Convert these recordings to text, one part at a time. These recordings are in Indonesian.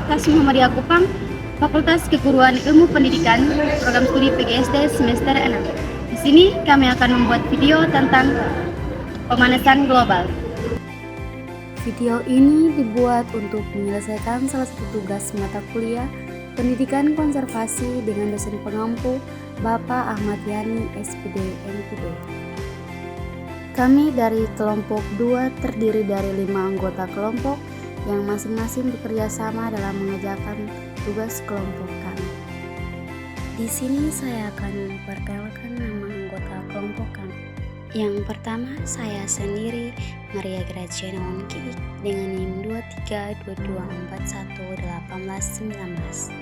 Universitas Muhammadiyah Kupang, Fakultas Keguruan Ilmu Pendidikan, Program Studi PGSD semester 6. Di sini kami akan membuat video tentang pemanasan global. Video ini dibuat untuk menyelesaikan salah satu tugas mata kuliah Pendidikan Konservasi dengan dosen pengampu Bapak Ahmad Yani, SPD, MPD. Kami dari kelompok 2 terdiri dari 5 anggota kelompok yang masing-masing bekerja sama dalam mengerjakan tugas kelompok kami. Di sini saya akan memperkenalkan nama anggota kelompok kami. Yang pertama, saya sendiri, Maria Graciana Wongki dengan NIM 2322411819.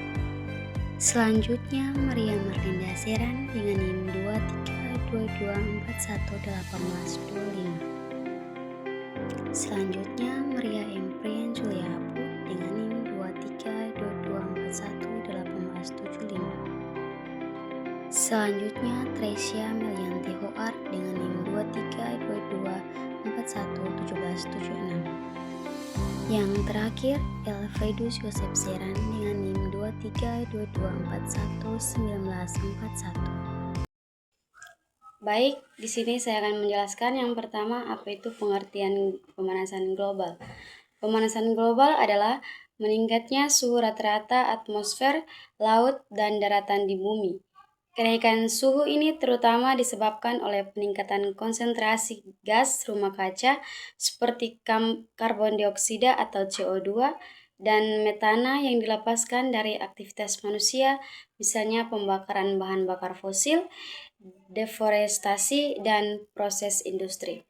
Selanjutnya, Maria Marlinda Seran dengan NIM 2322411825. Selanjutnya, Maria M. Priyan Julia Apu dengan NIM 2322411875. Selanjutnya, Tresia Melianti Hoar dengan NIM 2322411776. Yang terakhir, Elfredus Yosef Seran dengan NIM 2322411941. Baik, di sini saya akan menjelaskan yang pertama apa itu pengertian pemanasan global. Pemanasan global adalah meningkatnya suhu rata-rata atmosfer, laut, dan daratan di bumi. Kenaikan suhu ini terutama disebabkan oleh peningkatan konsentrasi gas rumah kaca seperti karbon dioksida atau CO2 dan metana yang dilepaskan dari aktivitas manusia, misalnya pembakaran bahan bakar fosil, deforestasi, dan proses industri.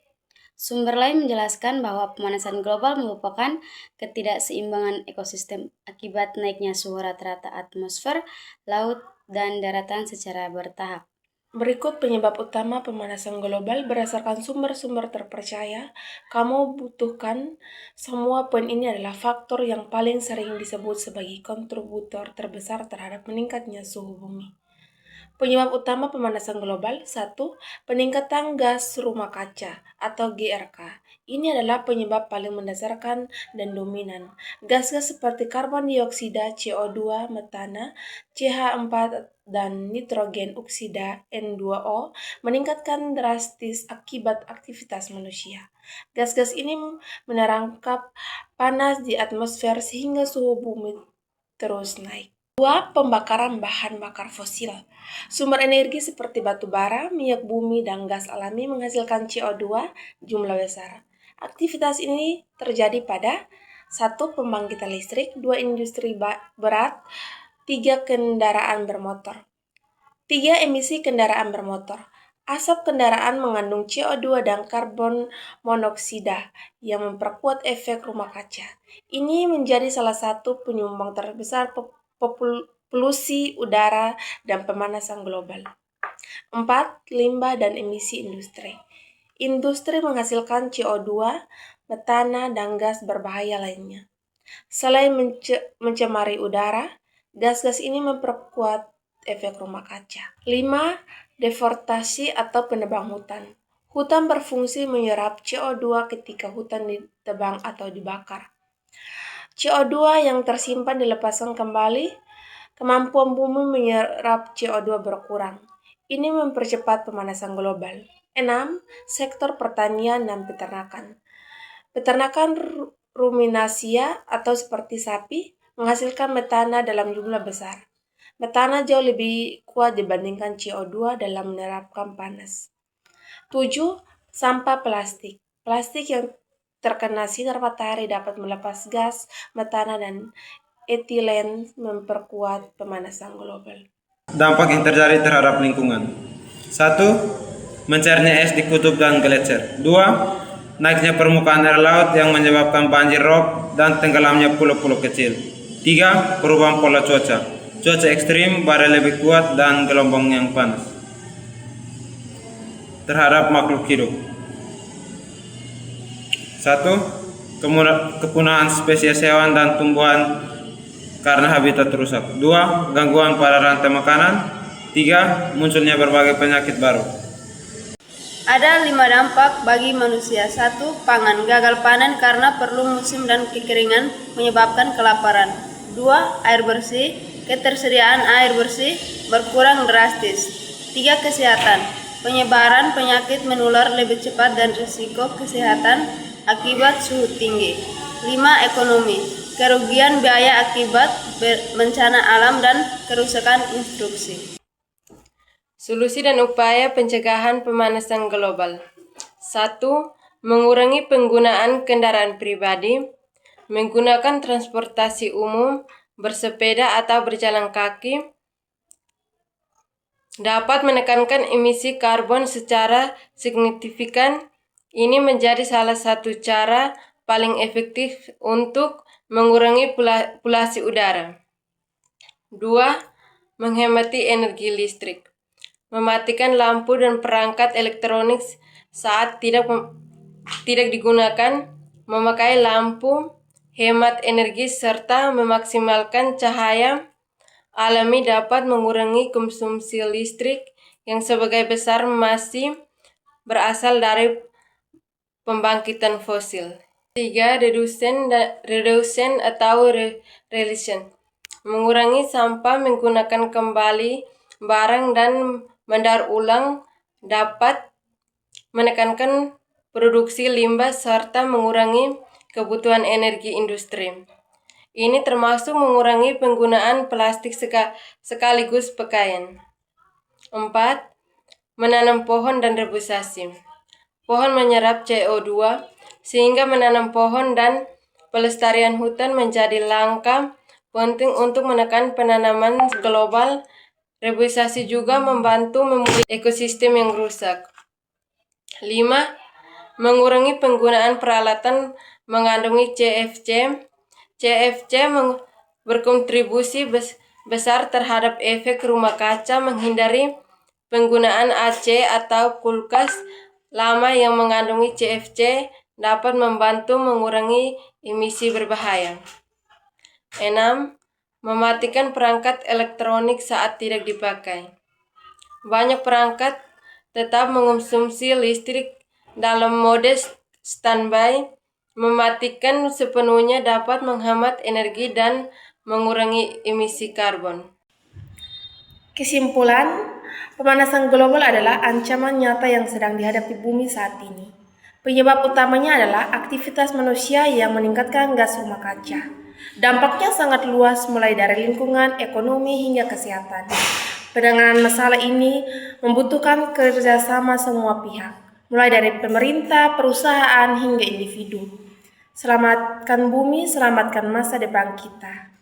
Sumber lain menjelaskan bahwa pemanasan global merupakan ketidakseimbangan ekosistem akibat naiknya suhu rata-rata atmosfer, laut, dan daratan secara bertahap. Berikut penyebab utama pemanasan global berdasarkan sumber-sumber terpercaya. Kamu butuhkan semua poin ini adalah faktor yang paling sering disebut sebagai kontributor terbesar terhadap meningkatnya suhu bumi. Penyebab utama pemanasan global. 1. Peningkatan gas rumah kaca atau GRK. Ini adalah penyebab paling mendasarkan dan dominan. Gas-gas seperti karbon dioksida, CO2, metana, CH4, dan nitrogen oksida N2O meningkatkan drastis akibat aktivitas manusia. Gas-gas ini menerangkap panas di atmosfer sehingga suhu bumi terus naik. 2. Pembakaran bahan bakar fosil. Sumber energi seperti batu bara, minyak bumi, dan gas alami menghasilkan CO2 jumlah besar. Aktivitas ini terjadi pada 1. Pembangkitan listrik, 2. Industri berat, 3. Kendaraan bermotor. 3. Emisi kendaraan bermotor. Asap kendaraan mengandung CO2 dan karbon monoksida yang memperkuat efek rumah kaca. Ini menjadi salah satu penyumbang terbesar polusi udara dan pemanasan global. 4. Limbah dan emisi industri. Industri menghasilkan CO2, metana, dan gas berbahaya lainnya. Selain mencemari udara, gas-gas ini memperkuat efek rumah kaca. 5. Deforestasi atau penebang hutan. Hutan berfungsi menyerap CO2 ketika hutan ditebang atau dibakar. CO2 yang tersimpan dilepaskan kembali, kemampuan bumi menyerap CO2 berkurang. Ini mempercepat pemanasan global. 6. Sektor pertanian dan peternakan. Peternakan ruminasia atau seperti sapi menghasilkan metana dalam jumlah besar. Metana jauh lebih kuat dibandingkan CO2 dalam menerapkan panas. 7. Sampah plastik. Plastik yang terkena sinar matahari dapat melepas gas, metana, dan etilen memperkuat pemanasan global. Dampak yang terjadi terhadap lingkungan. 1. Mencairnya es di kutub dan gletser. 2. Naiknya permukaan air laut yang menyebabkan banjir rob dan tenggelamnya pulau-pulau kecil. 3. Perubahan pola cuaca. Cuaca ekstrim, badai lebih kuat, dan gelombang yang panas terhadap makhluk hidup. 1. Kepunahan spesies hewan dan tumbuhan karena habitat rusak. 2. Gangguan pada rantai makanan. 3. Munculnya berbagai penyakit baru. Ada 5 dampak bagi manusia. 1. Pangan. Gagal panen karena perlu musim dan kekeringan menyebabkan kelaparan. 2. Air bersih. Ketersediaan air bersih berkurang drastis. 3. Kesehatan. Penyebaran penyakit menular lebih cepat dan risiko kesehatan akibat suhu tinggi. 5. Ekonomi. Kerugian biaya akibat bencana alam dan kerusakan instruksi. Solusi dan upaya pencegahan pemanasan global. 1. Mengurangi penggunaan kendaraan pribadi, menggunakan transportasi umum, bersepeda atau berjalan kaki, dapat menekankan emisi karbon secara signifikan. Ini menjadi salah satu cara paling efektif untuk mengurangi polusi udara. 2. Menghemati energi listrik. Mematikan lampu dan perangkat elektronik saat tidak digunakan, memakai lampu hemat energi serta memaksimalkan cahaya alami dapat mengurangi konsumsi listrik yang sebagai besar masih berasal dari pembangkitan fosil. 3. Reduction atau reduction. Mengurangi sampah, menggunakan kembali barang dan mendaur ulang dapat menekankan produksi limbah serta mengurangi kebutuhan energi industri. Ini termasuk mengurangi penggunaan plastik sekaligus pakaian. 4. Menanam pohon dan reboisasi. Pohon menyerap CO2, sehingga menanam pohon dan pelestarian hutan menjadi langkah penting untuk menekan penanaman global. Reboisasi juga membantu memulihkan ekosistem yang rusak. 5. Mengurangi penggunaan peralatan mengandung CFC. CFC berkontribusi besar terhadap efek rumah kaca. Menghindari penggunaan AC atau kulkas lama yang mengandung CFC dapat membantu mengurangi emisi berbahaya. 6. Mematikan perangkat elektronik saat tidak dipakai. Banyak perangkat tetap mengonsumsi listrik dalam mode standby. Mematikan sepenuhnya dapat menghemat energi dan mengurangi emisi karbon. Kesimpulan, pemanasan global adalah ancaman nyata yang sedang dihadapi bumi saat ini. Penyebab utamanya adalah aktivitas manusia yang meningkatkan gas rumah kaca. Dampaknya sangat luas, mulai dari lingkungan, ekonomi, hingga kesehatan. Penanganan masalah ini membutuhkan kerjasama semua pihak, mulai dari pemerintah, perusahaan, hingga individu. Selamatkan bumi, selamatkan masa depan kita.